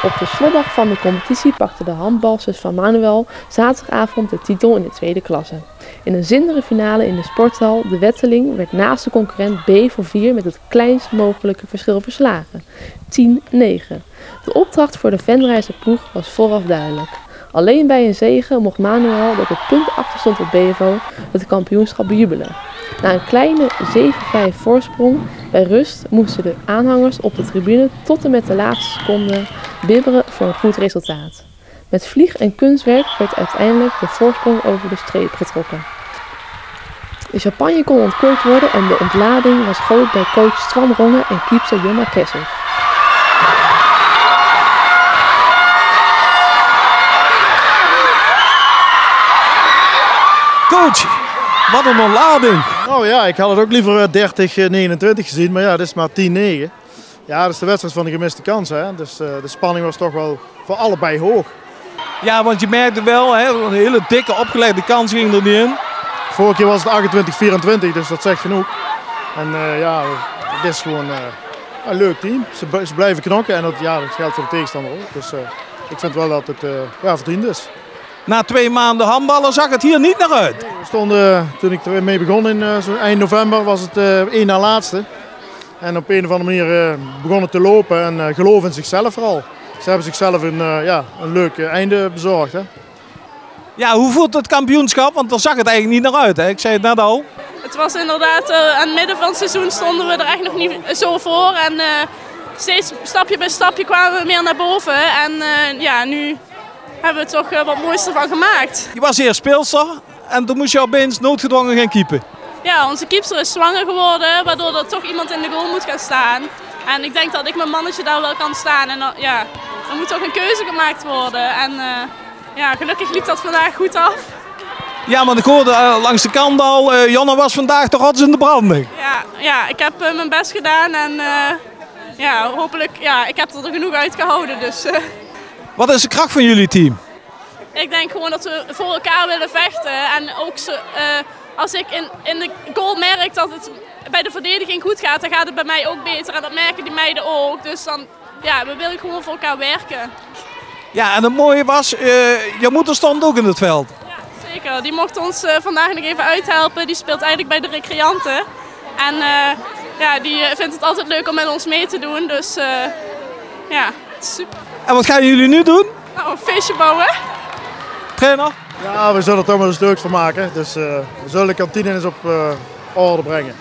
Op de slotdag van de competitie pakten de handbalsters van Manuel zaterdagavond de titel in de tweede klasse. In een zinderende finale in de sporthal De Wetteling werd naast de concurrent B voor 4 met het kleinst mogelijke verschil verslagen, 10-9. De opdracht voor de Venrijse ploeg was vooraf duidelijk. Alleen bij een zege mocht Manuel, dat het punt achter stond op BVO, het kampioenschap bejubelen. Na een kleine 7-5 voorsprong bij rust moesten de aanhangers op de tribune tot en met de laatste seconde bibberen voor een goed resultaat. Met vlieg en kunstwerk werd uiteindelijk de voorsprong over de streep getrokken. De champagne kon ontkurkt worden en de ontlading was groot bij coach Twan Rongen en keepster Jonna Kessels. Coach, wat een ontlading. Nou ja, ik had het ook liever 30-29 gezien, maar ja, dit is maar 10-9. Ja, dat is de wedstrijd van de gemiste kans, hè. Dus de spanning was toch wel voor allebei hoog. Ja, want je merkte wel, hè, een hele dikke opgelegde kans ging er niet in. Vorige keer was het 28-24, dus dat zegt genoeg. En ja, het is gewoon een leuk team. Ze blijven knokken en dat geldt voor de tegenstander ook. Dus ik vind wel dat het verdiend is. Na 2 maanden handballen zag het hier niet naar uit. We stonden, toen ik ermee begon in eind november, was het 1 na laatste. En op een of andere manier begonnen te lopen en geloven in zichzelf vooral. Ze hebben zichzelf een leuk einde bezorgd. Hè? Ja, hoe voelt het kampioenschap? Want daar zag het eigenlijk niet naar uit. Hè? Ik zei het net al. Het was inderdaad, aan het midden van het seizoen stonden we er echt nog niet zo voor. En steeds stapje bij stapje kwamen we meer naar boven. En nu hebben we toch wat moois ervan gemaakt. Je was eerst speelster en toen moest je opeens noodgedwongen gaan keepen. Ja, onze keepster is zwanger geworden, waardoor er toch iemand in de goal moet gaan staan. En ik denk dat ik mijn mannetje daar wel kan staan. En er moet toch een keuze gemaakt worden. En gelukkig liep dat vandaag goed af. Ja, maar ik hoorde langs de kant al, Jonna was vandaag toch altijd in de branding. Ja, ik heb mijn best gedaan en hopelijk, ik heb er genoeg uitgehouden. Dus, Wat is de kracht van jullie team? Ik denk gewoon dat we voor elkaar willen vechten. En ook als ik in de goal merk dat het bij de verdediging goed gaat, dan gaat het bij mij ook beter. En dat merken die meiden ook. Dus dan, we willen gewoon voor elkaar werken. Ja, en het mooie was, je moeder stond ook in het veld. Ja, zeker. Die mocht ons vandaag nog even uithelpen. Die speelt eigenlijk bij de recreanten. En die vindt het altijd leuk om met ons mee te doen. Dus super. En wat gaan jullie nu doen? Nou, een feestje bouwen. Ja, we zullen er toch maar eens leuks van maken. Dus we zullen de kantine eens op orde brengen.